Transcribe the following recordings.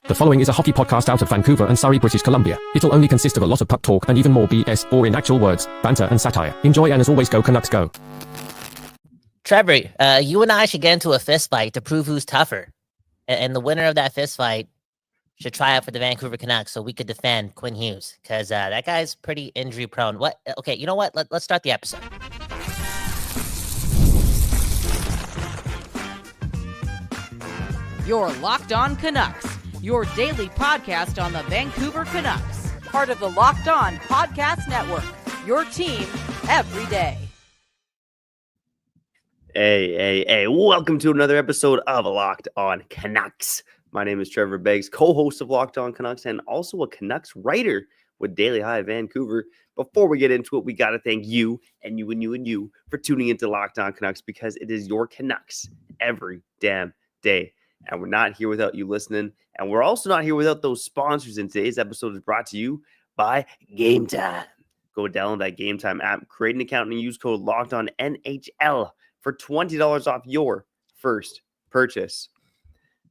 The following is a hockey podcast out of Vancouver and Surrey, British Columbia. It'll only consist of a lot of puck talk and even more BS, or in actual words, banter and satire. Enjoy, and as always, go Canucks go. Trevor, you and I should get into a fist fight to prove who's tougher. And the winner of that fist fight should try out for the Vancouver Canucks so we could defend Quinn Hughes, because that guy's pretty injury prone. What? Okay, you know what? Let's start the episode. You're Locked On Canucks, your daily podcast on the Vancouver Canucks, part of the Locked On Podcast Network, your team every day. Hey, welcome to another episode of Locked On Canucks. My name is Trevor Beggs, co-host of Locked On Canucks and also a Canucks writer with Daily High Vancouver. Before we get into it, we got to thank you and you for tuning into Locked On Canucks, because it is your Canucks every damn day. And we're not here without you listening. And we're also not here without those sponsors. And today's episode is brought to you by Gametime. Go download that Gametime app, create an account, and use code LOCKEDONNHL for $20 off your first purchase.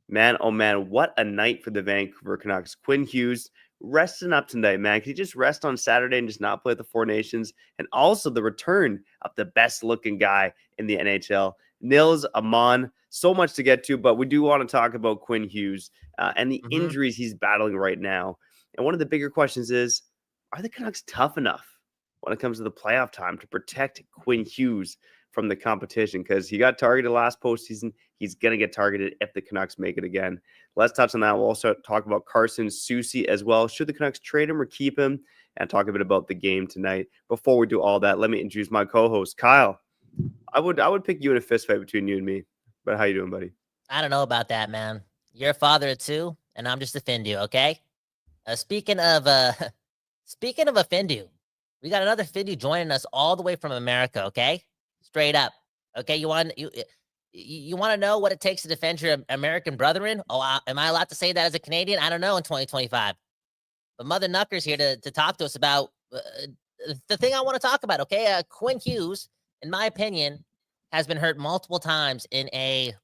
Man, oh man, what a night for the Vancouver Canucks. Quinn Hughes resting up tonight, man. Can he just rest on Saturday and just not play at the Four Nations? And also the return of the best-looking guy in the NHL, Nils Aman. So much to get to, but we do want to talk about Quinn Hughes and the injuries he's battling right now. And one of the bigger questions is, are the Canucks tough enough when it comes to the playoff time to protect Quinn Hughes from the competition? Because he got targeted last postseason. He's going to get targeted if the Canucks make it again. Let's touch on that. We'll also talk about Carson Soucy as well. Should the Canucks trade him or keep him? And talk a bit about the game tonight. Before we do all that, let me introduce my co-host, Kyle. I would pick you in a fist fight between you and me. But how you doing, buddy? I don't know about that, man. You're a father of two, and I'm just a Findu, okay? Speaking of a Findu, we got another Findu joining us all the way from America, okay? Straight up, okay? You want to know what it takes to defend your American brethren? Oh, am I allowed to say that as a Canadian? I don't know in 2025. But Mother Knucker's here to talk to us about the thing I want to talk about, okay? Quinn Hughes, in my opinion, has been hurt multiple times in a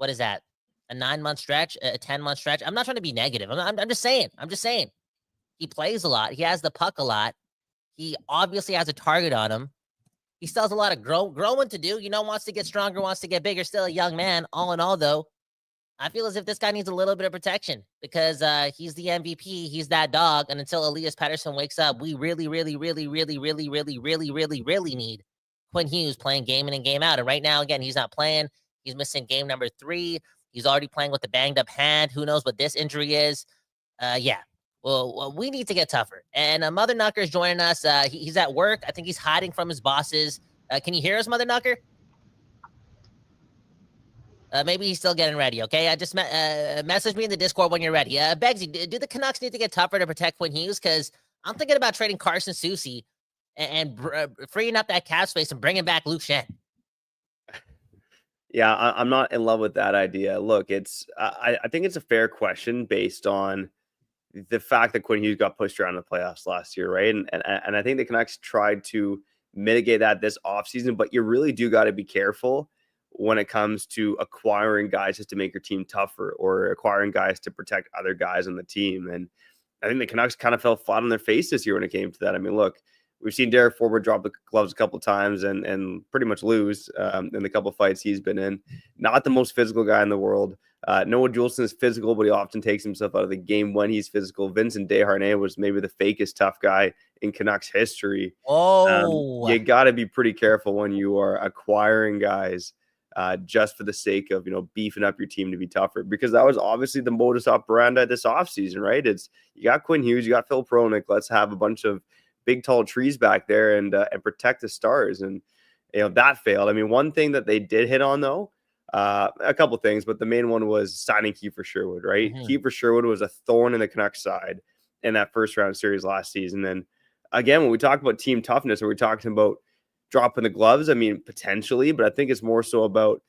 9-month stretch, a 10-month stretch. I'm not trying to be negative. I'm just saying. He plays a lot. He has the puck a lot. He obviously has a target on him. He still has a lot of growing to do. Wants to get stronger, wants to get bigger. Still a young man. All in all, though, I feel as if this guy needs a little bit of protection, because he's the MVP. He's that dog. And until Marcus Pettersson wakes up, we really need Quinn Hughes playing game in and game out. And right now, again, he's not playing. He's missing game number 3. He's already playing with the banged up hand. Who knows what this injury is? Well, we need to get tougher. And Mother Knucker is joining us. He's at work. I think he's hiding from his bosses. Can you hear us, Mother Knucker? Maybe he's still getting ready, okay? Just message me in the Discord when you're ready. Beggsy, do the Canucks need to get tougher to protect Quinn Hughes? Because I'm thinking about trading Carson Soucy and freeing up that cap space and bringing back Luke Shen. Yeah, I'm not in love with that idea. Look, I think it's a fair question based on the fact that Quinn Hughes got pushed around in the playoffs last year, right? And I think the Canucks tried to mitigate that this offseason, but you really do got to be careful when it comes to acquiring guys just to make your team tougher, or acquiring guys to protect other guys on the team. And I think the Canucks kind of fell flat on their face this year when it came to that. I mean, look, we've seen Derek Forbort drop the gloves a couple of times and pretty much lose in the couple of fights he's been in. Not the most physical guy in the world. Noah Juulsen is physical, but he often takes himself out of the game when he's physical. Vincent Desharnais was maybe the fakest tough guy in Canucks history. You got to be pretty careful when you are acquiring guys just for the sake of, beefing up your team to be tougher, because that was obviously the modus operandi this offseason, right? You got Quinn Hughes, you got Phil Pronik. Let's have a bunch of big, tall trees back there and protect the stars. And, that failed. I mean, one thing that they did hit on, though, a couple things, but the main one was signing Kiefer Sherwood, right? Mm-hmm. Kiefer Sherwood was a thorn in the Canucks side in that first round series last season. And again, when we talk about team toughness, are we talking about dropping the gloves? I mean, potentially, but I think it's more so about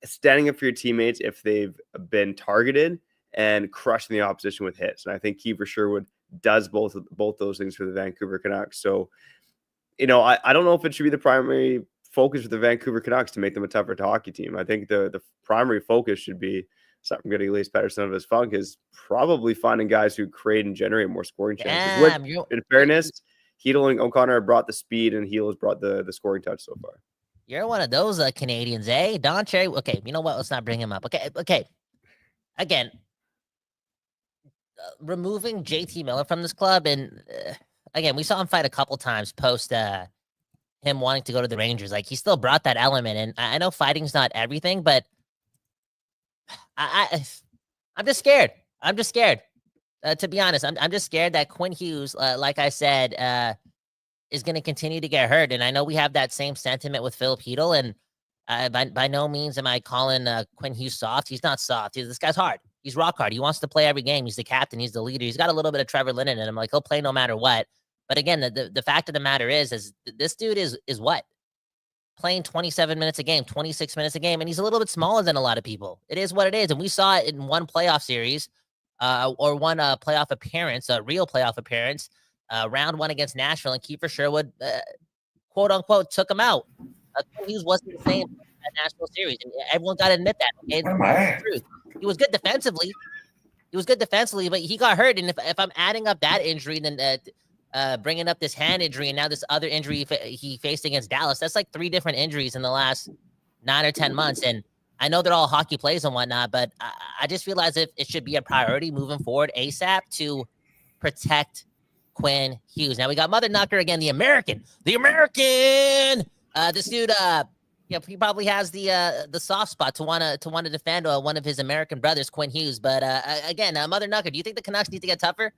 standing up for your teammates if they've been targeted and crushing the opposition with hits. And I think Kiefer Sherwood does both those things for the Vancouver Canucks. So, I don't know if it should be the primary focus for the Vancouver Canucks to make them a tougher hockey team. I think the primary focus should be aside from getting Marcus Pettersson out of his funk, is probably finding guys who create and generate more scoring chances. Damn, Which, in fairness, Hedel and O'Connor have brought the speed, and Hedel has brought the scoring touch so far. You're one of those Canadians, eh? Don Cherry. Okay, you know what? Let's not bring him up. Okay. Again, removing JT Miller from this club, and again, we saw him fight a couple times post him wanting to go to the Rangers. Like, he still brought that element, and I know fighting's not everything, but I'm just scared. I'm just scared. To be honest, I'm just scared that Quinn Hughes, like I said, is going to continue to get hurt. And I know we have that same sentiment with Philip Hedel, and by no means am I calling Quinn Hughes soft. He's not soft. This guy's hard. He's rock hard. He wants to play every game. He's the captain. He's the leader. He's got a little bit of Trevor Linden in him. Like, he'll play no matter what. But again, the fact of the matter is this dude is what? Playing 27 minutes a game, 26 minutes a game, and he's a little bit smaller than a lot of people. It is what it is. And we saw it in one playoff series, or one playoff appearance, a real playoff appearance, round one against Nashville, and Kiefer Sherwood, quote unquote, took him out. Hughes wasn't the same at Nashville series, and everyone got to admit that. Okay? It's the truth. He was good defensively. But he got hurt. And if I'm adding up that injury, then bringing up this hand injury, and now this other injury he faced against Dallas, that's like 3 different injuries in the last 9 or 10 months. And I know they're all hockey plays and whatnot, but I just feel as if it should be a priority moving forward ASAP to protect Quinn Hughes. Now we got Mother Knucker again, the American. This dude, he probably has the soft spot to want to defend one of his American brothers, Quinn Hughes. But again, Mother Knucker, do you think the Canucks need to get tougher?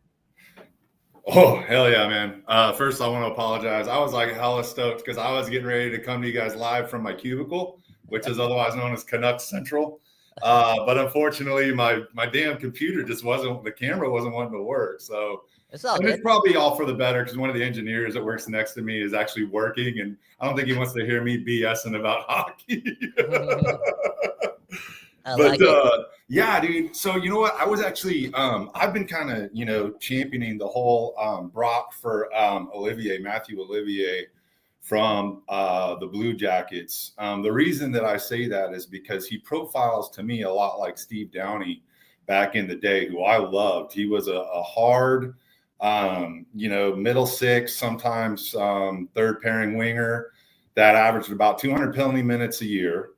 Oh, hell yeah, man. First, I want to apologize. I was like hella stoked because I was getting ready to come to you guys live from my cubicle, which is otherwise known as Canucks Central. But unfortunately, my damn computer the camera wasn't wanting to work. So it's probably all for the better because one of the engineers that works next to me is actually working, and I don't think he wants to hear me BSing about hockey. Yeah, dude. So you know what? I was actually I've been kind of championing the whole Brock for Matthew Olivier from the Blue Jackets. The reason that I say that is because he profiles to me a lot like Steve Downey back in the day, who I loved. He was a hard, middle six, sometimes third pairing winger that averaged about 200 penalty minutes a year,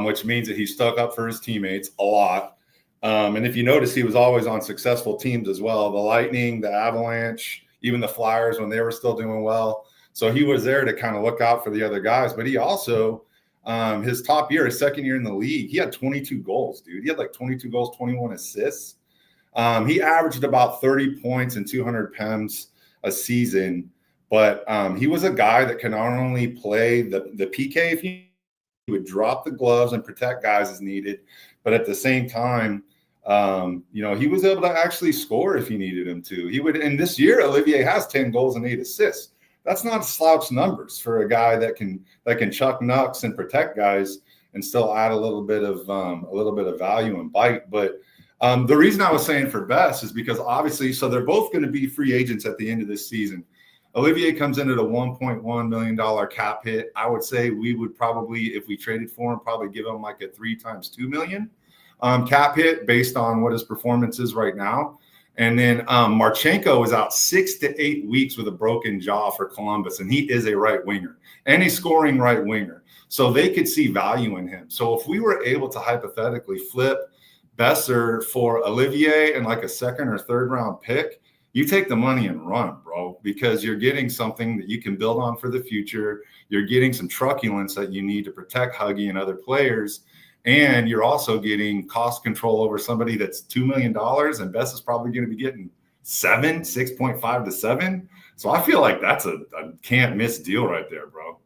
which means that he stuck up for his teammates a lot. And if you notice, he was always on successful teams as well. The Lightning, the Avalanche, even the Flyers when they were still doing well. So he was there to kind of look out for the other guys. But he also, his top year, his second year in the league, he had 22 goals, dude. He had like 22 goals, 21 assists. He averaged about 30 points and 200 PEMs a season. But he was a guy that can not only play the PK if he would drop the gloves and protect guys as needed, but at the same time, he was able to actually score if he needed him to. He would, and this year, Olivier has 10 goals and 8 assists. That's not slouch numbers for a guy that can chuck knucks and protect guys and still add a little bit of value and bite. But the reason I was saying for best is because obviously, so they're both going to be free agents at the end of this season. Olivier comes in at a $1.1 million cap hit. I would say we would probably, if we traded for him, probably give him like a 3 times $2 million cap hit based on what his performance is right now. And then Marchenko is out 6 to 8 weeks with a broken jaw for Columbus, and he is a right winger and a scoring right winger. So they could see value in him. So if we were able to hypothetically flip Besser for Olivier and like a second or third round pick, you take the money and run, bro, because you're getting something that you can build on for the future. You're getting some truculence that you need to protect Huggy and other players. And you're also getting cost control over somebody that's $2 million, and Bess is probably going to be getting 6.5 to 7. So I feel like that's a can't miss deal right there, bro.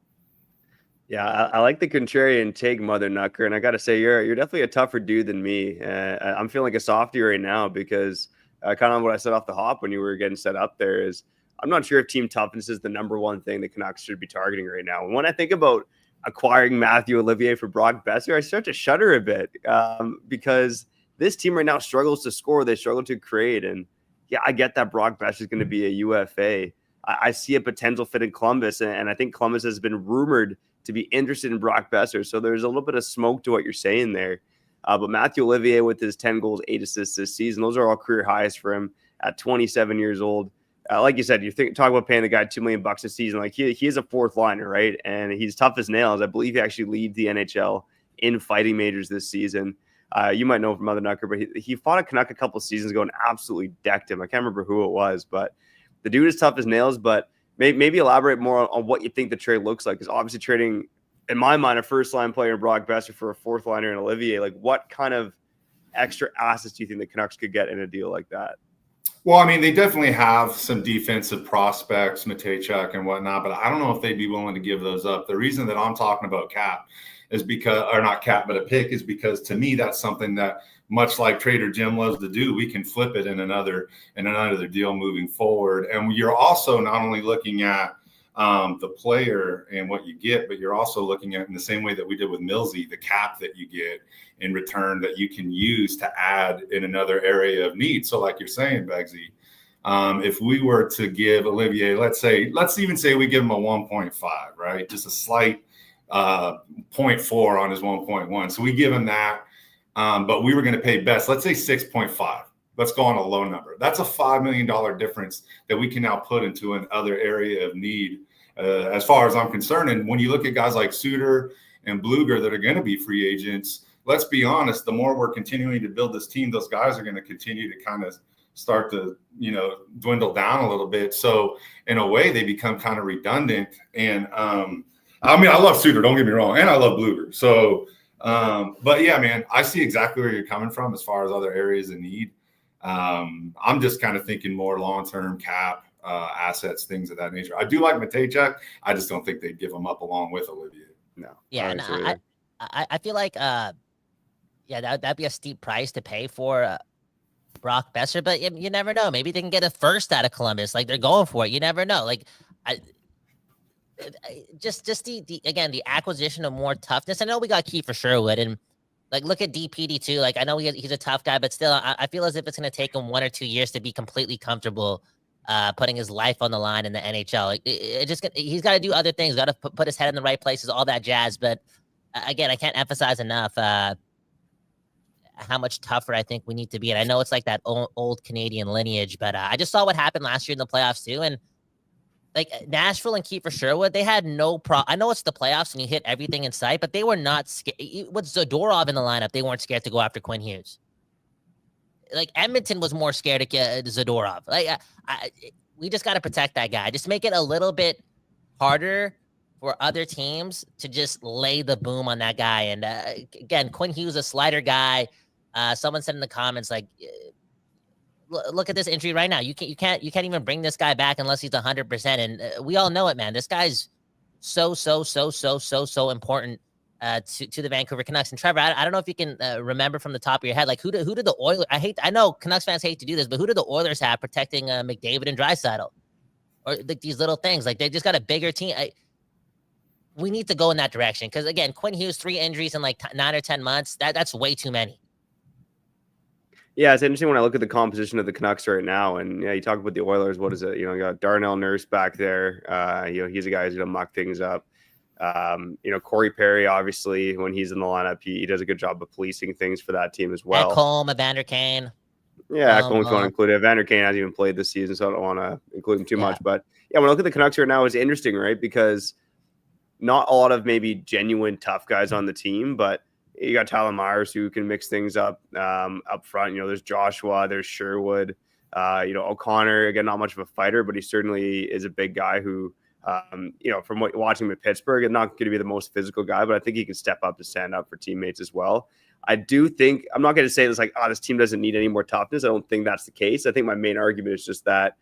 Yeah, I like the contrarian take, Mother Knucker, and I got to say you're definitely a tougher dude than me. I'm feeling like a softie right now because kind of what I said off the hop when you were getting set up there is I'm not sure if team toughness is the number one thing the Canucks should be targeting right now. And when I think about acquiring Matthew Olivier for Brock Besser, I start to shudder a bit because this team right now struggles to score. They struggle to create. And yeah, I get that Brock Besser is going to be a UFA. I see a potential fit in Columbus, and I think Columbus has been rumored to be interested in Brock Besser. So there's a little bit of smoke to what you're saying there. But Matthew Olivier with his 10 goals, 8 assists this season, those are all career highs for him at 27 years old. Like you said, talk about paying the guy $2 million a season. Like he is a fourth liner, right? And he's tough as nails. I believe he actually leads the NHL in fighting majors this season. You might know from Mother Knucker, but he fought a Canuck a couple seasons ago and absolutely decked him. I can't remember who it was, but the dude is tough as nails. But maybe elaborate more on what you think the trade looks like. Because obviously trading, in my mind, a first-line player in Brock Besser for a fourth-liner in Olivier, like what kind of extra assets do you think the Canucks could get in a deal like that? Well, I mean, they definitely have some defensive prospects, Matejchuk and whatnot, but I don't know if they'd be willing to give those up. The reason that I'm talking about cap is because, or not cap, but a pick, is because to me, that's something that, much like Trader Jim loves to do, we can flip it in another deal moving forward. And you're also not only looking at the player and what you get, but you're also looking at, in the same way that we did with Millsy, the cap that you get in return that you can use to add in another area of need. So like you're saying, Begsy, if we were to give Olivier, let's even say we give him a 1.5, right? Just a slight 0.4 on his 1.1. So we give him that, but we were going to pay Best, let's say 6.5. Let's go on a low number. That's a $5 million difference that we can now put into another area of need, as far as I'm concerned. And when you look at guys like Suter and Bluger that are going to be free agents, let's be honest, the more we're continuing to build this team, those guys are going to continue to kind of start to, dwindle down a little bit. So in a way, they become kind of redundant. And I mean, I love Suter, don't get me wrong, and I love Bluger. So, but yeah, man, I see exactly where you're coming from as far as other areas of need. I'm just kind of thinking more long-term cap assets, things of that nature. I do like Matejchuk. I just don't think they'd give him up along with Olivier. No. Yeah, and I feel like that'd be a steep price to pay for Brock Besser, but you never know. Maybe they can get a first out of Columbus. Like, they're going for it. You never know. Like, just the acquisition of more toughness. I know we got Kiefer Sherwood, and like, look at DPD too. Like, I know he's a tough guy, but still, I feel as if it's going to take him 1 or 2 years to be completely comfortable putting his life on the line in the NHL. Like, he's got to do other things, got to put his head in the right places, all that jazz. But again, I can't emphasize enough how much tougher I think we need to be. And I know it's like that old Canadian lineage, but I just saw what happened last year in the playoffs too. And like, Nashville and Kiefer Sherwood, they had no problem. I know it's the playoffs and you hit everything in sight, but they were not scared. With Zadorov in the lineup, they weren't scared to go after Quinn Hughes. Like, Edmonton was more scared of Zadorov. Like, we just got to protect that guy. Just make it a little bit harder for other teams to just lay the boom on that guy. And again, Quinn Hughes, a slider guy. Someone said in the comments, like, look at this injury right now. You can't even bring this guy back unless he's 100%. And we all know it, man. This guy's so important to the Vancouver Canucks. And Trevor, I don't know if you can remember from the top of your head, like, who did the Oilers? I know Canucks fans hate to do this, but who did the Oilers have protecting McDavid and Draisaitl? Or like these little things, like, they just got a bigger team. We need to go in that direction, because again, Quinn Hughes, 3 injuries in like 9 or 10 months. That's way too many. Yeah, it's interesting when I look at the composition of the Canucks right now, and you talk about the Oilers. What is it? You got Darnell Nurse back there. He's a guy who's gonna muck things up. Corey Perry, obviously, when he's in the lineup, he does a good job of policing things for that team as well. Ekholm, Evander Kane. Yeah, Ekholm's going to include it. Evander Kane hasn't even played this season, so I don't want to include him too much. But yeah, when I look at the Canucks right now, it's interesting, right? Because not a lot of maybe genuine tough guys on the team, but you got Tyler Myers who can mix things up front. There's Joshua, there's Sherwood, O'Connor, again, not much of a fighter, but he certainly is a big guy who, from watching him at Pittsburgh, is not going to be the most physical guy, but I think he can step up to stand up for teammates as well. I do think, I'm not going to say this like, this team doesn't need any more toughness. I don't think that's the case. I think my main argument is just that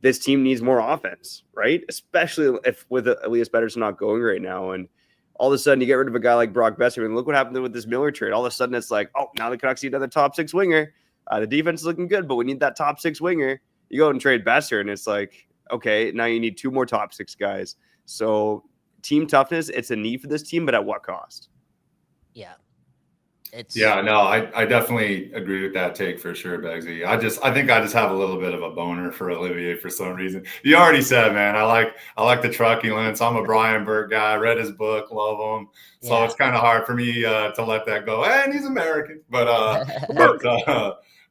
this team needs more offense, right? Especially if with Elias Pettersson not going right now. And all of a sudden you get rid of a guy like Brock Besser, and look what happened with this Miller trade. All of a sudden it's like, now the Canucks need another top 6 winger. The defense is looking good, but we need that top 6 winger. You go and trade Besser, and it's like, okay, now you need 2 more top 6 guys. So team toughness, it's a need for this team, but at what cost? Yeah. It's Yeah, no, I definitely agree with that take for sure, Begsy. I think I just have a little bit of a boner for Olivier for some reason. You already said, man, I like the truculence. I'm a Brian Burke guy. I read his book, love him. So yeah. it's kind of hard for me to let that go. And he's American, but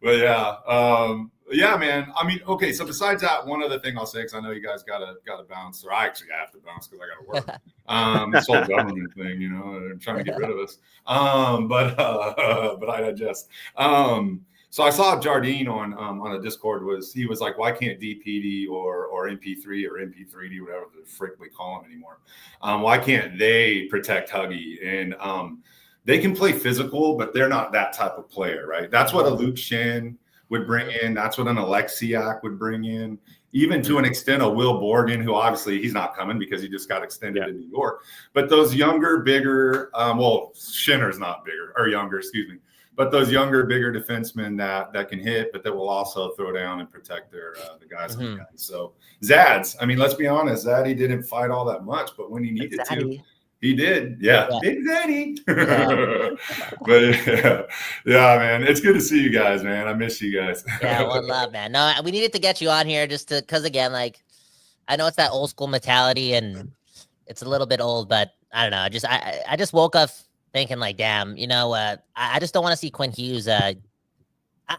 yeah, yeah, man. I mean, okay. So besides that, one other thing I'll say, because I know you guys gotta bounce, or I actually have to bounce because I gotta work. This whole government thing, you know, they're trying to get rid of us. But I digest. So I saw Jardine on a Discord he was like, why can't DPD or MP3 or MP3D, whatever the frick we call them anymore? Why can't they protect Huggy? And they can play physical, but they're not that type of player, right? That's what a Luke Shin would bring in. That's what an Alexiak would bring in. Even to an extent, a Will Borgen, who obviously he's not coming because he just got extended in New York. But those younger, bigger, Shinner's not bigger or younger, excuse me. But those younger, bigger defensemen that can hit, but that will also throw down and protect the guys on the guys. So Zads, I mean, let's be honest, Zaddy didn't fight all that much, but when he needed to, he did. Yeah. Big Zaddy. But yeah, man, it's good to see you guys, man. I miss you guys. Yeah, one love, man. No, we needed to get you on here just because, again, like, I know it's that old school mentality and it's a little bit old, but I don't know. I just woke up thinking like, damn, you know, I just don't want to see Quinn Hughes. I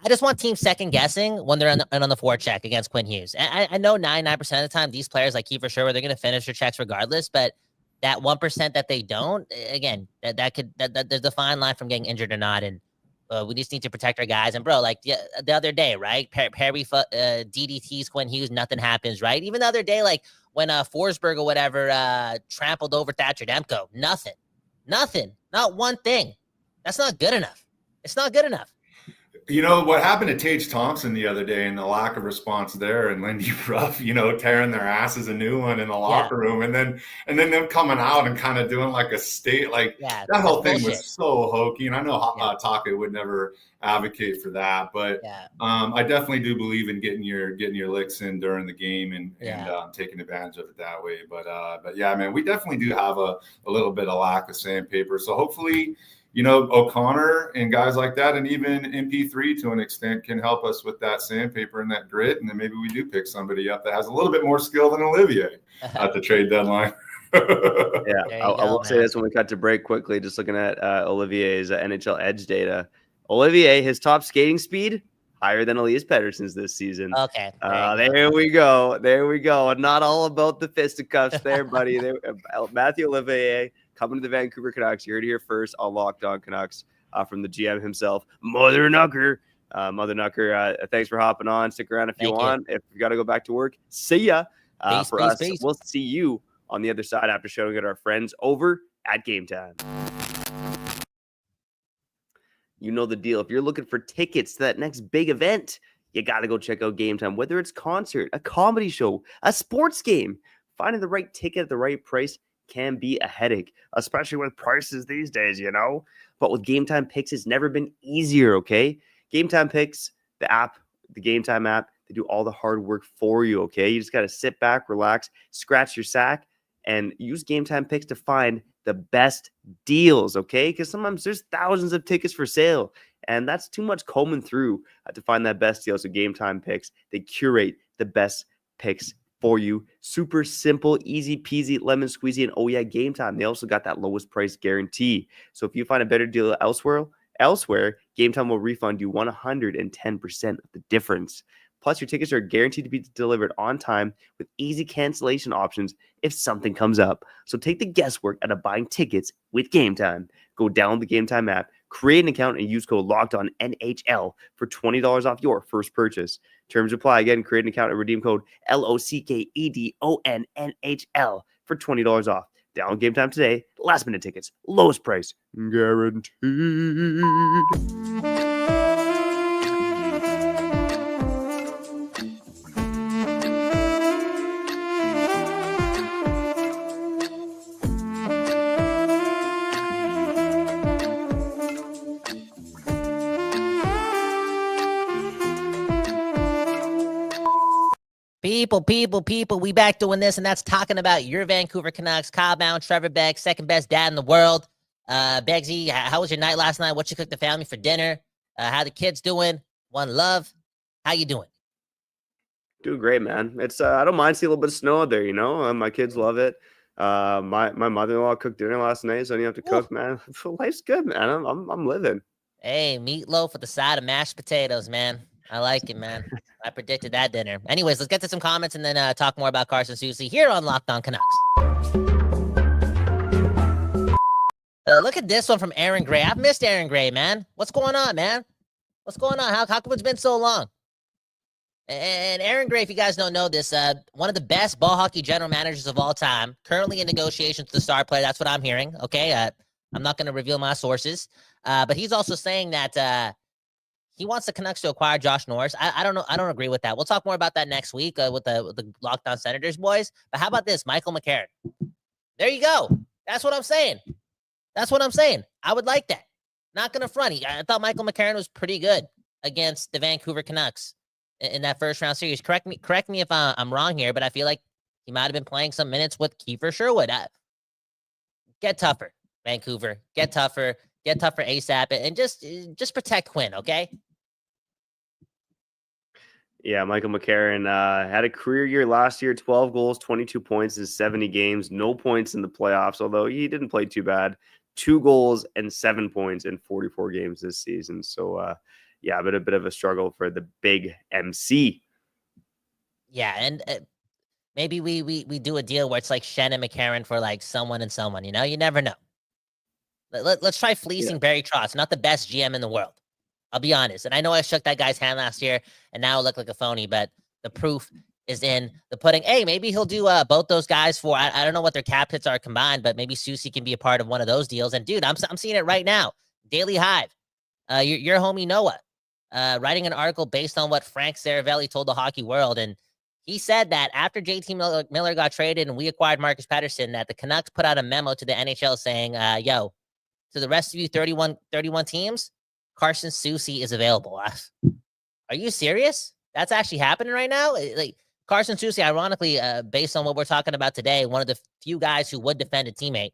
just want teams second guessing when they're on the forecheck against Quinn Hughes. And I know 99% of the time these players like Kiefer Sherwood, they're going to finish their checks regardless, but that 1% that they don't, again, that there's a fine line from getting injured or not. And we just need to protect our guys. And bro, like the other day, right? Perry DDTs Quinn Hughes, nothing happens, right? Even the other day, like when Forsberg or whatever trampled over Thatcher Demko, nothing, not one thing. That's not good enough. It's not good enough. You know, what happened to Tage Thompson the other day and the lack of response there, and Lindy Ruff, you know, tearing their asses a new one in the locker room, and then them coming out and kind of doing like a state, like that whole thing was so hokey. And I know Taka would never advocate for that, but I definitely do believe in getting your licks in during the game and taking advantage of it that way. But yeah, man, we definitely do have a little bit of lack of sandpaper. So hopefully, you know, O'Connor and guys like that, and even MP3 to an extent, can help us with that sandpaper and that grit. And then maybe we do pick somebody up that has a little bit more skill than Olivier at the trade deadline. I will say this when we cut to break quickly, just looking at Olivier's NHL Edge data. Olivier, his top skating speed, higher than Elias Pettersson's this season. Okay. There we go. And not all about the fisticuffs there, buddy. Matthew Olivier, coming to the Vancouver Canucks. You heard it here first on Locked On Canucks from the GM himself, Mother Knucker. Thanks for hopping on. Stick around if you want. If you got to go back to work, see ya. Peace. We'll see you on the other side after showing it our friends over at Gametime. You know the deal. If you're looking for tickets to that next big event, you got to go check out Gametime. Whether it's concert, a comedy show, a sports game, finding the right ticket at the right price can be a headache, especially with prices these days, you know. But with Gametime Picks, it's never been easier, okay? Gametime Picks, the app, the Gametime app, they do all the hard work for you, okay? You just got to sit back, relax, scratch your sack, and use Gametime Picks to find the best deals, okay? Because sometimes there's thousands of tickets for sale, and that's too much combing through to find that best deal. So Gametime Picks, they curate the best picks for you. Super simple, easy peasy, lemon squeezy, and oh yeah, Gametime. They also got that lowest price guarantee. So if you find a better deal elsewhere, Gametime will refund you 110% of the difference. Plus, your tickets are guaranteed to be delivered on time with easy cancellation options if something comes up. So take the guesswork out of buying tickets with Gametime. Go download the Gametime app, create an account, and use code LOCKEDONNHL for $20 off your first purchase. Terms apply. Again, create an account and redeem code LOCKEDONNHL for $20 off. Download Gametime today. Last minute tickets, lowest price guaranteed. People, we back doing this, and that's talking about your Vancouver Canucks. Kyle Bound, Trevor Beck, second best dad in the world. Begsy, how was your night last night? What you cooked the family for dinner? How the kids doing? One love. How you doing? Doing great, man. It's I don't mind seeing a little bit of snow out there. My kids love it. My mother-in-law cooked dinner last night, so I didn't have to cook, man. Life's good, man. I'm living. Hey, meatloaf with the side of mashed potatoes, man. I like it, man. I predicted that dinner. Anyways, let's get to some comments and then talk more about Carson Soucy here on Locked On Canucks. Look at this one from Aaron Gray. I've missed Aaron Gray, man. What's going on, man? What's going on? How come it's been so long? And Aaron Gray, if you guys don't know this, one of the best ball hockey general managers of all time, currently in negotiations with the star player. That's what I'm hearing. Okay, I'm not going to reveal my sources, but he's also saying that he wants the Canucks to acquire Josh Norris. I don't know. I don't agree with that. We'll talk more about that next week with the Locked On Senators boys. But how about this, Michael McCarron? There you go. That's what I'm saying. I would like that. Not going to front. I thought Michael McCarron was pretty good against the Vancouver Canucks in that first round series. Correct me if I'm wrong here, but I feel like he might have been playing some minutes with Kiefer Sherwood. Get tougher, Vancouver. Get tougher ASAP, and just protect Quinn, okay? Yeah, Michael McCarron had a career year last year, 12 goals, 22 points in 70 games, no points in the playoffs, although he didn't play too bad. 2 goals and 7 points in 44 games this season. So, yeah, but a bit of a struggle for the big MC. Yeah, and maybe we do a deal where it's like Shen and McCarron for like someone and someone. You never know. Let's try fleecing Barry Trotz, not the best GM in the world. I'll be honest. And I know I shook that guy's hand last year and now I look like a phony, but the proof is in the pudding. Hey, maybe he'll do both those guys for, I don't know what their cap hits are combined, but maybe Soucy can be a part of one of those deals. And dude, I'm seeing it right now. Daily Hive, your homie Noah, writing an article based on what Frank Saravelli told the hockey world. And he said that after JT Miller got traded and we acquired Marcus Pettersson, that the Canucks put out a memo to the NHL saying, yo, to the rest of you 31 teams, Carson Soucy is available. Are you serious? That's actually happening right now? Like Carson Soucy, ironically, based on what we're talking about today, one of the few guys who would defend a teammate.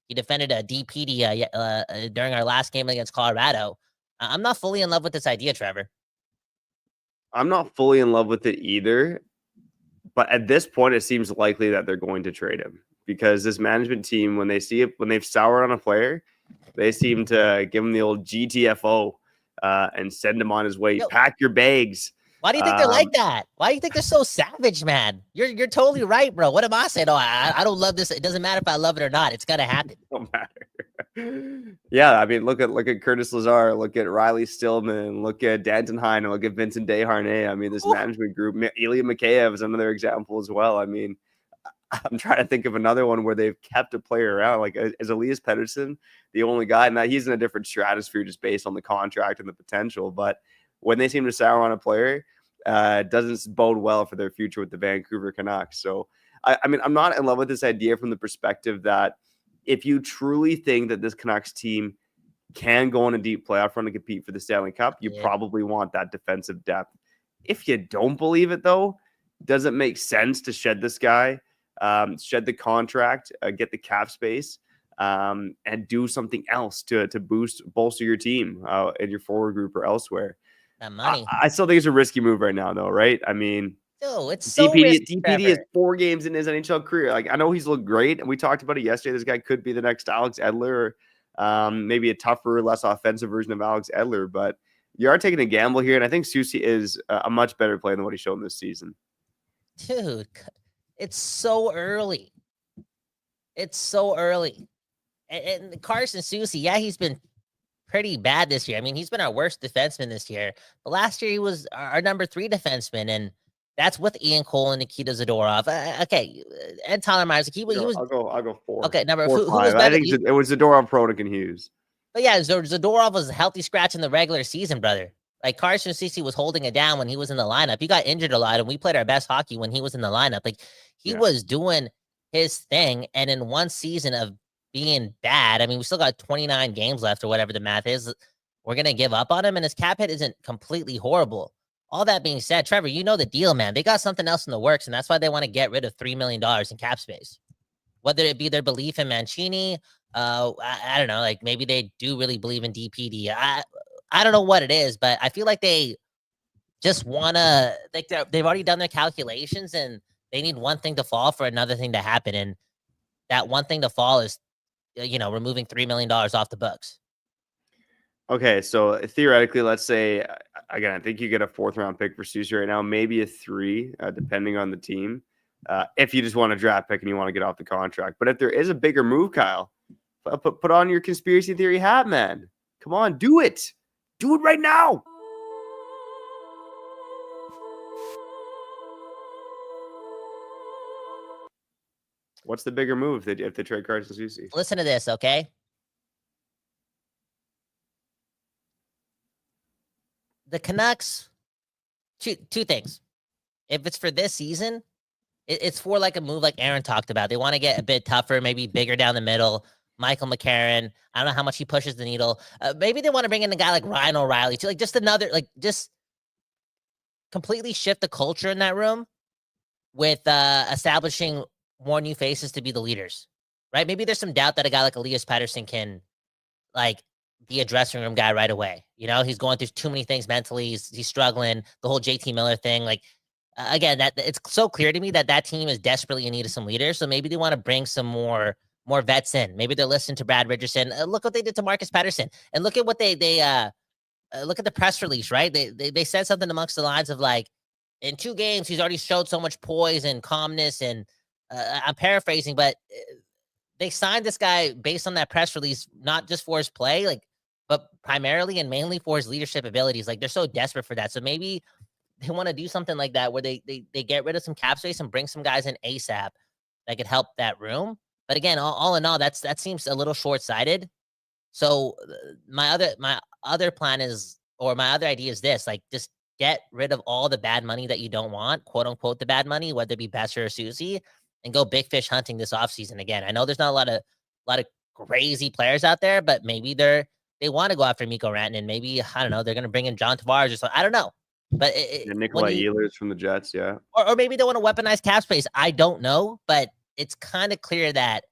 He defended a DPD during our last game against Colorado. I'm not fully in love with this idea, Trevor. I'm not fully in love with it either. But at this point, it seems likely that they're going to trade him because this management team, when they've soured on a player, they seem to give him the old GTFO and send him on his way. Yo, pack your bags. Why do you think they're like that? Why do you think they're so savage, man? You're totally right, bro. What am I saying? Oh, I don't love this. It doesn't matter if I love it or not. It's gonna happen. Don't matter. Yeah, I mean, look at Curtis Lazar, look at Riley Stillman, look at Danton Heine, look at Vincent Desharnais. I mean, this management group, Ilya Mikheyev is another example as well. I mean, I'm trying to think of another one where they've kept a player around. Like, is Elias Pettersson the only guy? And that he's in a different stratosphere just based on the contract and the potential. But when they seem to sour on a player, it doesn't bode well for their future with the Vancouver Canucks. So, I mean, I'm not in love with this idea from the perspective that if you truly think that this Canucks team can go on a deep playoff run and compete for the Stanley Cup, you probably want that defensive depth. If you don't believe it, though, does it make sense to shed this guy? Shed the contract, get the cap space, and do something else to bolster your team in your forward group or elsewhere. That money. I still think it's a risky move right now, though, right? I mean, it's so risky, DPD is 4 games in his NHL career. Like, I know he's looked great, and we talked about it yesterday. This guy could be the next Alex Edler, or maybe a tougher, less offensive version of Alex Edler. But you are taking a gamble here, and I think Soucy is a much better player than what he's shown this season. Dude, it's so early. And Carson Soucy, yeah, he's been pretty bad this year. I mean, he's been our worst defenseman this year. But last year, he was our number 3 defenseman, and that's with Ian Cole and Nikita Zadorov. Okay, Ed Tyler Myers. He was. I'll go 4. Okay, number 4, 4. Who was better? I think it was Zadorov, Pronik, and Hughes. But yeah, Zadorov was a healthy scratch in the regular season, brother. Like, Carson Soucy was holding it down when he was in the lineup. He got injured a lot, and we played our best hockey when he was in the lineup. Like, he was doing his thing, and in one season of being bad, I mean, we still got 29 games left or whatever the math is. We're going to give up on him, and his cap hit isn't completely horrible. All that being said, Trevor, you know the deal, man. They got something else in the works, and that's why they want to get rid of $3 million in cap space. whether it be their belief in Mancini. I don't know, like maybe they do really believe in DPD. I don't know what it is, but I feel like they just want to, like they've already done their calculations and they need one thing to fall for another thing to happen. And that one thing to fall is, removing $3 million off the books. Okay, so theoretically, let's say, again, I think you get a 4th-round pick for Soucy right now, maybe a 3, depending on the team, if you just want a draft pick and you want to get off the contract. But if there is a bigger move, Kyle, put on your conspiracy theory hat, man. Come on, do it. Do it right now. What's the bigger move if they trade Carson Soucy? Listen to this, okay? The Canucks, two things. If it's for this season, it's for like a move like Aaron talked about. They want to get a bit tougher, maybe bigger down the middle. Michael McCarron, I don't know how much he pushes the needle. Maybe they want to bring in a guy like Ryan O'Reilly too, like just another, like just completely shift the culture in that room with establishing more new faces to be the leaders, right? Maybe there's some doubt that a guy like Elias Pettersson can like be a dressing room guy right away. He's going through too many things mentally. He's struggling. The whole JT Miller thing, like again, that it's so clear to me that team is desperately in need of some leaders. So maybe they want to bring some more vets in. Maybe they're listening to Brad Richardson. Look what they did to Marcus Pettersson, and look at what they look at the press release, right? They said something amongst the lines of like, in 2 games he's already showed so much poise and calmness, and I'm paraphrasing, but they signed this guy based on that press release, not just for his play, like, but primarily and mainly for his leadership abilities. Like they're so desperate for that. So maybe they want to do something like that where they get rid of some cap space and bring some guys in ASAP that could help that room. But again, all in all, that seems a little short-sighted. So my other plan is, or my other idea is this, like just get rid of all the bad money that you don't want, quote unquote, the bad money, whether it be Besser or Soucy, and go big fish hunting this offseason again. I know there's not a lot of crazy players out there, but maybe they want to go after Mikko Rantanen. Maybe, I don't know, they're going to bring in John Tavares or something. I don't know. But Nikolai Ehlers from the Jets, yeah. Or maybe they want to weaponize cap space. I don't know, but it's kind of clear that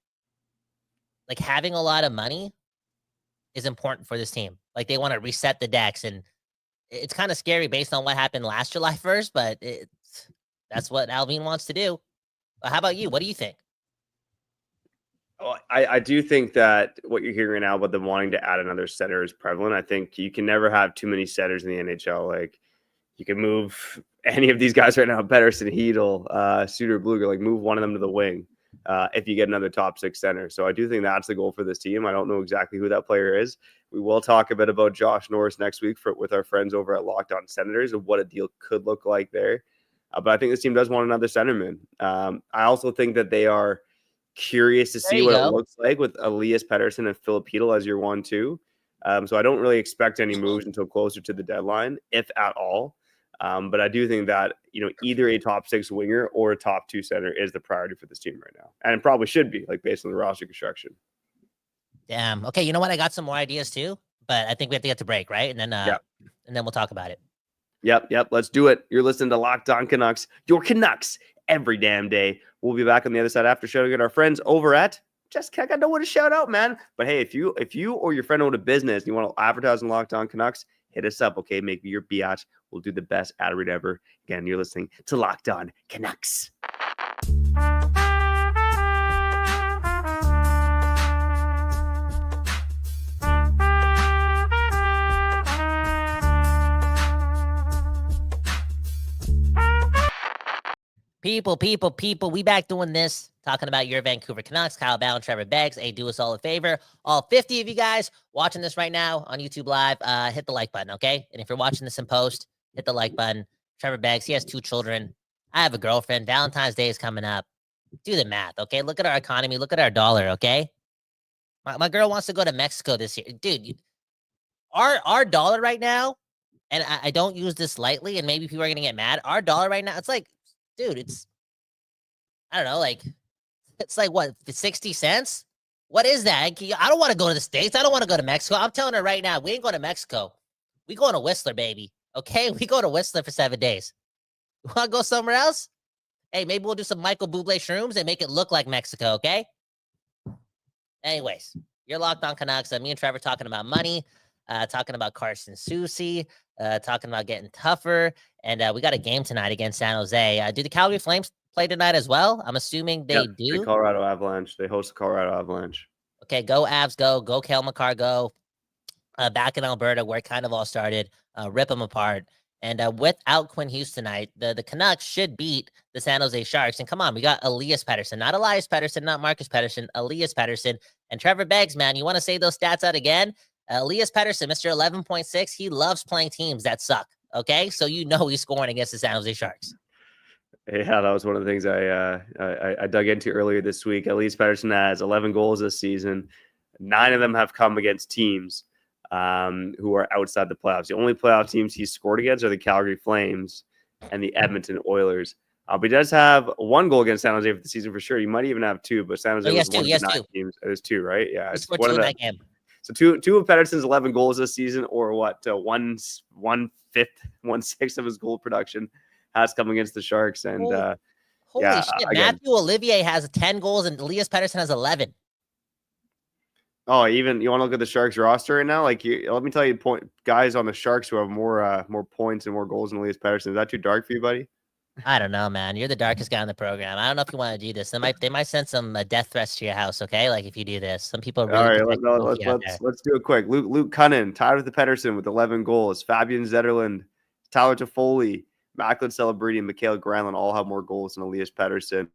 like having a lot of money is important for this team. Like they want to reset the decks, and it's kind of scary based on what happened last July 1st, but that's what Alvin wants to do. How about you? What do you think? Oh, I do think that what you're hearing right now about them wanting to add another center is prevalent. I think you can never have too many centers in the NHL. Like you can move any of these guys right now, Pettersson, Hedel, Suter, Bluger, like move one of them to the wing if you get another top 6 center. So I do think that's the goal for this team. I don't know exactly who that player is. We will talk a bit about Josh Norris next week with our friends over at Locked On Senators of what a deal could look like there. But I think this team does want another centerman. I also think that they are curious to see what it looks like with Elias Pettersson and Filip Hedel as your 1-2. So I don't really expect any moves until closer to the deadline, if at all. But I do think that, either a top 6 winger or a top 2 center is the priority for this team right now. And it probably should be, like, based on the roster construction. Damn. Okay, you know what? I got some more ideas too, but I think we have to get to break, right? And then and then we'll talk about it. Yep. Let's do it. You're listening to Locked On Canucks, your Canucks every damn day. We'll be back on the other side after shouting at our friends over at Just I got no one to shout out, man. But hey, if you or your friend own a business and you want to advertise on Locked On Canucks, hit us up, okay? Make me your biatch. We'll do the best ad read ever. Again, you're listening to Locked On Canucks. People, we back doing this, talking about your Vancouver Canucks, Kyle Bell and Trevor Beggs. Hey, do us all a favor. All 50 of you guys watching this right now on YouTube Live, hit the like button, okay? And if you're watching this in post, hit the like button. Trevor Beggs, he has 2 children. I have a girlfriend. Valentine's Day is coming up. Do the math, okay? Look at our economy. Look at our dollar, okay? My girl wants to go to Mexico this year. Dude, our dollar right now, and I don't use this lightly, and maybe people are going to get mad. Our dollar right now, it's like, dude, it's, I don't know, like, it's like, what, 60 cents? What is that? I don't want to go to the States. I don't want to go to Mexico. I'm telling her right now, we ain't going to Mexico. We going to Whistler, baby. Okay? We go to Whistler for 7 days. You want to go somewhere else? Hey, maybe we'll do some Michael Bublé shrooms and make it look like Mexico, okay? Anyways, you're locked on Canucks. Me and Trevor talking about money, talking about Carson Soucy, talking about getting tougher. And we got a game tonight against San Jose. Do the Calgary Flames play tonight as well? I'm assuming they do. The Colorado Avalanche. They host the Colorado Avalanche. Okay, go Avs, go Cale Makar, go. Back in Alberta, where it kind of all started, rip them apart. And without Quinn Hughes tonight, the Canucks should beat the San Jose Sharks. And come on, we got Elias Pettersson, not Elias Pettersson, not Marcus Pettersson, Elias Pettersson. And Trevor Beggs, man, you want to say those stats out again? Elias Pettersson, Mr. 11.6, he loves playing teams that suck. Okay, so you know he's scoring against the San Jose Sharks. Yeah, that was one of the things I dug into earlier this week. Elias Pettersson has 11 goals this season. 9 of them have come against teams who are outside the playoffs. The only playoff teams he's scored against are the Calgary Flames and the Edmonton Oilers. But he does have 1 goal against San Jose for the season for sure. You might even have 2, but San Jose was one of the 9 teams. There's 2, right? Yeah, it's one of that game. So two of Pettersson's 11 goals this season, or what? 1/5, 1/6 of his goal production has come against the Sharks. And holy shit, Matthew Olivier has 10 goals and Elias Pettersson has 11. Oh, even you want to look at the Sharks roster right now? Like, let me tell you, guys on the Sharks who have more points and more goals than Elias Pettersson. Is that too dark for you, buddy? I don't know, man. You're the darkest guy on the program. I don't know if you want to do this. They might send some death threats to your house. Okay, like if you do this, some people. Really all right, let's do it quick. Luke Cunnin tied with the Pettersson with 11 goals. Fabian Zetterlund, Tyler Toffoli, Macklin Celebrity, and Mikhail Granlund all have more goals than Elias Pettersson.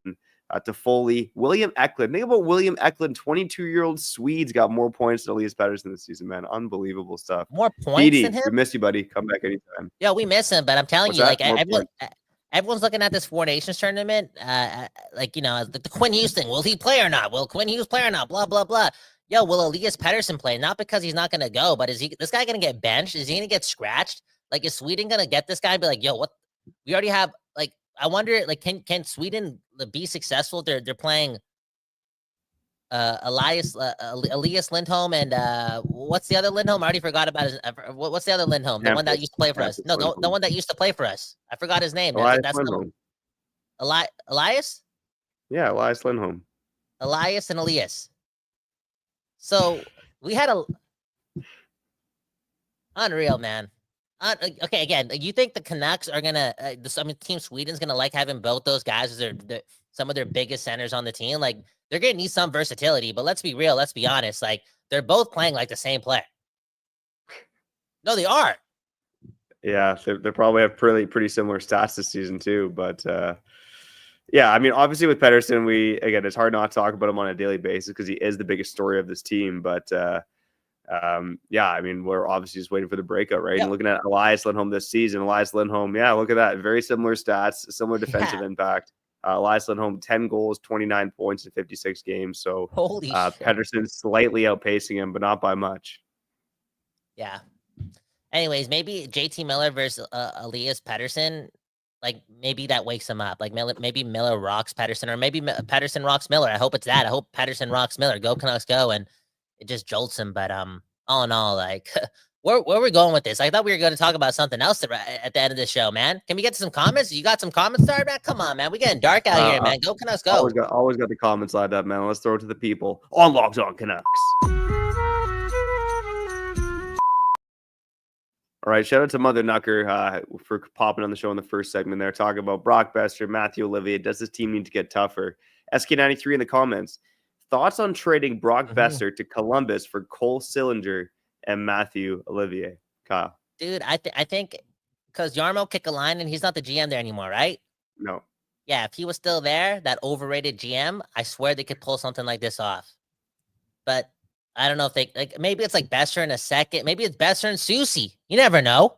Toffoli, William Eklund. Think about William Eklund, 22-year-old Swedes got more points than Elias Pettersson this season, man. Unbelievable stuff. More points Petey, than him? We miss you, buddy. Come back anytime. Yeah, we miss him, but I'm telling you, like everyone's looking at this Four Nations tournament, like, you know, the Quinn Hughes thing. Will he play or not? Will Quinn Hughes play or not? Blah, blah, blah. Yo, will Elias Pettersson play? Not because he's not going to go, but is this guy going to get benched? Is he going to get scratched? Like, is Sweden going to get this guy and be like, yo, what? We already have, like, I wonder, like, can Sweden be successful? They're playing Elias Lindholm and what's the other Lindholm? I already forgot about his. What's the other Lindholm? The one that used to play for us. No, the one that used to play for us. I forgot his name. That's Lindholm. Elias. Yeah, Elias Lindholm. Elias and Elias. So we had a unreal, man. Okay, again, you think the Canucks are gonna? Team Sweden's gonna like having both those guys as some of their biggest centers on the team. Like, they're gonna need some versatility, but let's be real. Let's be honest. Like, they're both playing like the same player. No, they are. Yeah, they probably have pretty similar stats this season too. But yeah, I mean, obviously with Pettersson, it's hard not to talk about him on a daily basis because he is the biggest story of this team. But yeah, I mean, we're obviously just waiting for the breakout, right? Yeah. And looking at Elias Lindholm this season, Elias Lindholm, yeah, look at that. Very similar stats, similar defensive impact. Elias Lindholm, 10 goals, 29 points in 56 games. So holy shit. Pettersson slightly outpacing him, but not by much. Yeah. Anyways, maybe JT Miller versus Elias Pettersson, like maybe that wakes him up. Like maybe Miller rocks Pettersson, or maybe Pettersson rocks Miller. I hope it's that. I hope Pettersson rocks Miller. Go Canucks, go, and it just jolts him. But all in all, like where are we going with this? I thought we were going to talk about something else at the end of the show, man. Can we get to some comments? You got some comments started, man? Come on, man. We getting dark out here, man. Go Canucks, go. Always got the comments lined up, man. Let's throw it to the people on Logs On Canucks. All right, shout out to Mother Nucker for popping on the show in the first segment there, talking about Brock Besser, Matthew Olivier. Does this team need to get tougher? SK93 in the comments. Thoughts on trading Brock Besser to Columbus for Cole Sillinger and Matthew Olivier? Kyle. Dude, I think because Jarmo Kekalainen, he's not the GM there anymore, right? No. Yeah, if he was still there, that overrated GM, I swear they could pull something like this off. But I don't know if maybe it's like Besser in a second. Maybe it's Besser and Soucy. You never know.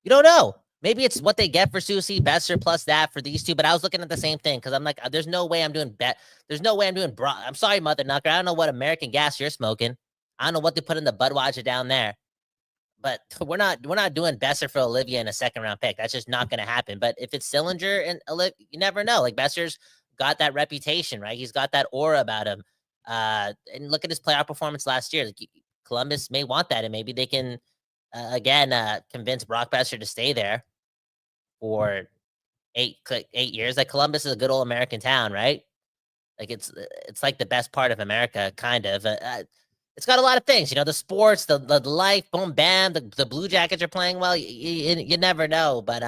You don't know. Maybe it's what they get for Soucy, Besser plus that for these two. But I was looking at the same thing because I'm like, there's no way I'm doing There's no way I'm doing I'm sorry, Mother Nucker. I don't know what American gas you're smoking. I don't know what they put in the Budweiser down there. But we're not doing Besser for Olivier in a second round pick. That's just not going to happen. But if it's Sillinger and Olivier, you never know. Like, Besser's got that reputation, right? He's got that aura about him. And look at his playoff performance last year. Like, Columbus may want that, and maybe they can again convince Brock Besser to stay there for 8 years. Like, Columbus is a good old American town, right? Like it's like the best part of America, kind of. It's got a lot of things, the sports, the life, boom, bam. The Blue Jackets are playing well. You never know, but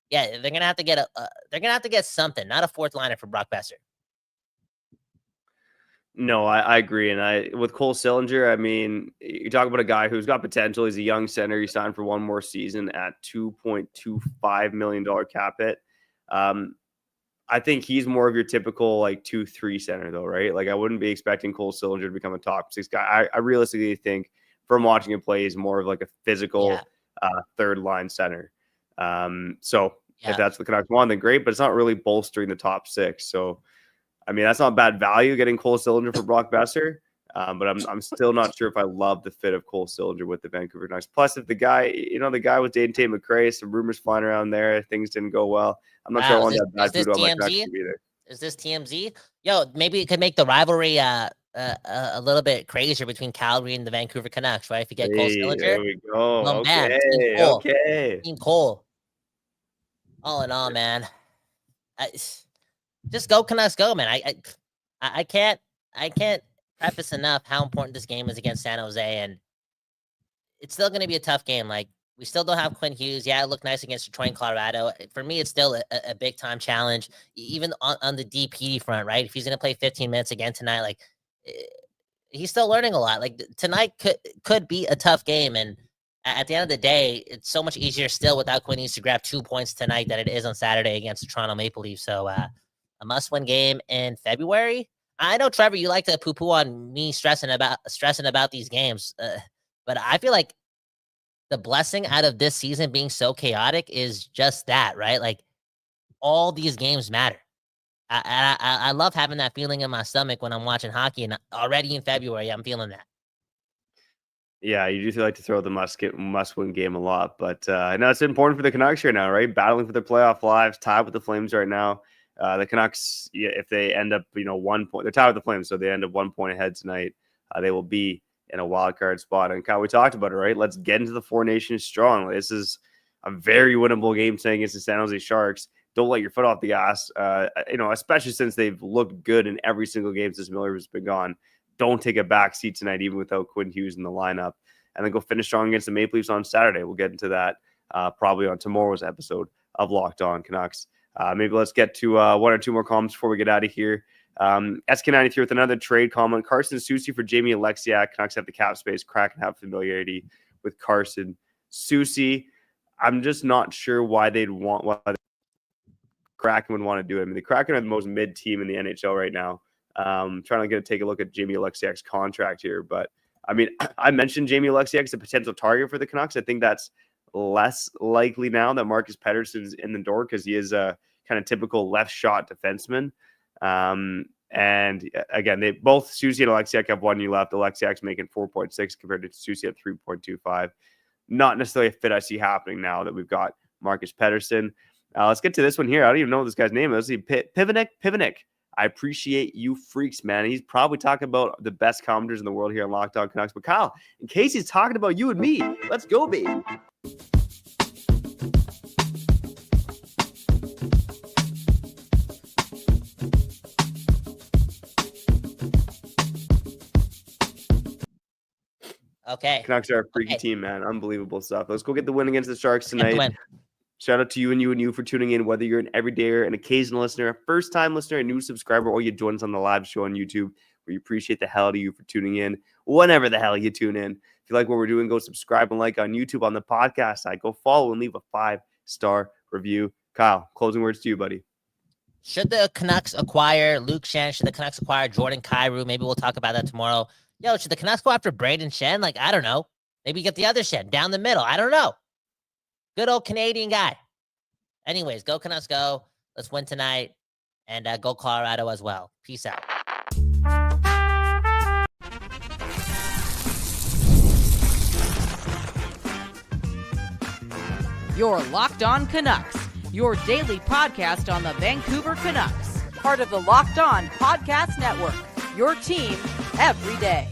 yeah, they're gonna have to get something, not a fourth liner for Brock Besser. No, I agree. And with Cole Sillinger, I mean, you talk about a guy who's got potential. He's a young center. He signed for one more season at $2.25 million cap hit. I think he's more of your typical 2-3 center though, right? Like I wouldn't be expecting Cole Sillinger to become a top 6 guy. I realistically think from watching him play, he's more of like a physical third line center. So if that's the Canucks want, then great, but it's not really bolstering the top 6. So I mean, that's not bad value getting Cole Sillinger for Brock Besser, but I'm still not sure if I love the fit of Cole Sillinger with the Vancouver Canucks. Plus, if the guy was dating Tate McRae, some rumors flying around there, things didn't go well. I'm not sure I want that bad food on my Canucks either. Is this TMZ? Yo, maybe it could make the rivalry a little bit crazier between Calgary and the Vancouver Canucks, right? If you get Cole Sillinger, there we go. Oh, Okay, man, okay. Team Cole. All in all, man. Just go Canucks, go, man. I can't preface enough how important this game is against San Jose, and it's still going to be a tough game. Like we still don't have Quinn Hughes. Yeah, it looked nice against Detroit and Colorado. For me, it's still a big time challenge, even on the DP front, right? If he's going to play 15 minutes again tonight, like he's still learning a lot. Like tonight could be a tough game, and at the end of the day, it's so much easier still without Quinn Hughes to grab 2 points tonight than it is on Saturday against the Toronto Maple Leafs. So a must-win game in February. I know, Trevor, you like to poo-poo on me stressing about these games, but I feel like the blessing out of this season being so chaotic is just that, right? Like all these games matter. I love having that feeling in my stomach when I'm watching hockey, and already in February, I'm feeling that. Yeah, you do like to throw the must-win game a lot, but I know it's important for the Canucks right now, right? Battling for their playoff lives, tied with the Flames right now. The Canucks, if they end up, 1 point, they're tied with the Flames, so they end up 1 point ahead tonight. They will be in a wild card spot. And Kyle, we talked about it, right? Let's get into the Four Nations strong. This is a very winnable game tonight against the San Jose Sharks. Don't let your foot off the gas, especially since they've looked good in every single game since Miller has been gone. Don't take a back seat tonight, even without Quinn Hughes in the lineup. And then go finish strong against the Maple Leafs on Saturday. We'll get into that probably on tomorrow's episode of Locked On Canucks. Maybe let's get to one or two more comments before we get out of here. SK93 with another trade comment. Carson Soucy for Jamie Alexiak. Canucks have the cap space. Kraken have familiarity with Carson Soucy. I'm just not sure why Kraken would want to do it. I mean, the Kraken are the most mid team in the NHL right now. Trying to take a look at Jamie Alexiak's contract here. But, I mean, I mentioned Jamie Alexiak as a potential target for the Canucks. I think that's less likely now that Marcus Pettersson's in the door because he is a kind of typical left shot defenseman. And again, they both Soucy and Alexiak have 1 year left. Alexiak's making 4.6 compared to Soucy at 3.25. Not necessarily a fit I see happening now that we've got Marcus Pettersson. Let's get to this one here. I don't even know what this guy's name is. Pivanik. I appreciate you freaks, man. He's probably talking about the best commenters in the world here on Locked On Canucks. But Kyle, in case he's talking about you and me, let's go, baby. Okay. Canucks are a freaky team, man. Unbelievable stuff. Let's go get the win against the Sharks tonight. Shout out to you and you for tuning in, whether you're an everydayer, an occasional listener, a first-time listener, a new subscriber, or you join us on the live show on YouTube. We appreciate the hell out of you for tuning in whenever the hell you tune in. If you like what we're doing, go subscribe and like on YouTube on the podcast side. Go follow and leave a 5-star review. Kyle, closing words to you, buddy. Should the Canucks acquire Luke Shen? Should the Canucks acquire Jordan Kyrou? Maybe we'll talk about that tomorrow. Yo, should the Canucks go after Braden Shen? Like, I don't know. Maybe get the other Shen down the middle. I don't know. Good old Canadian guy. Anyways, go Canucks, go. Let's win tonight. And go Colorado as well. Peace out. You're Locked On Canucks, your daily podcast on the Vancouver Canucks. Part of the Locked On Podcast Network, your team every day.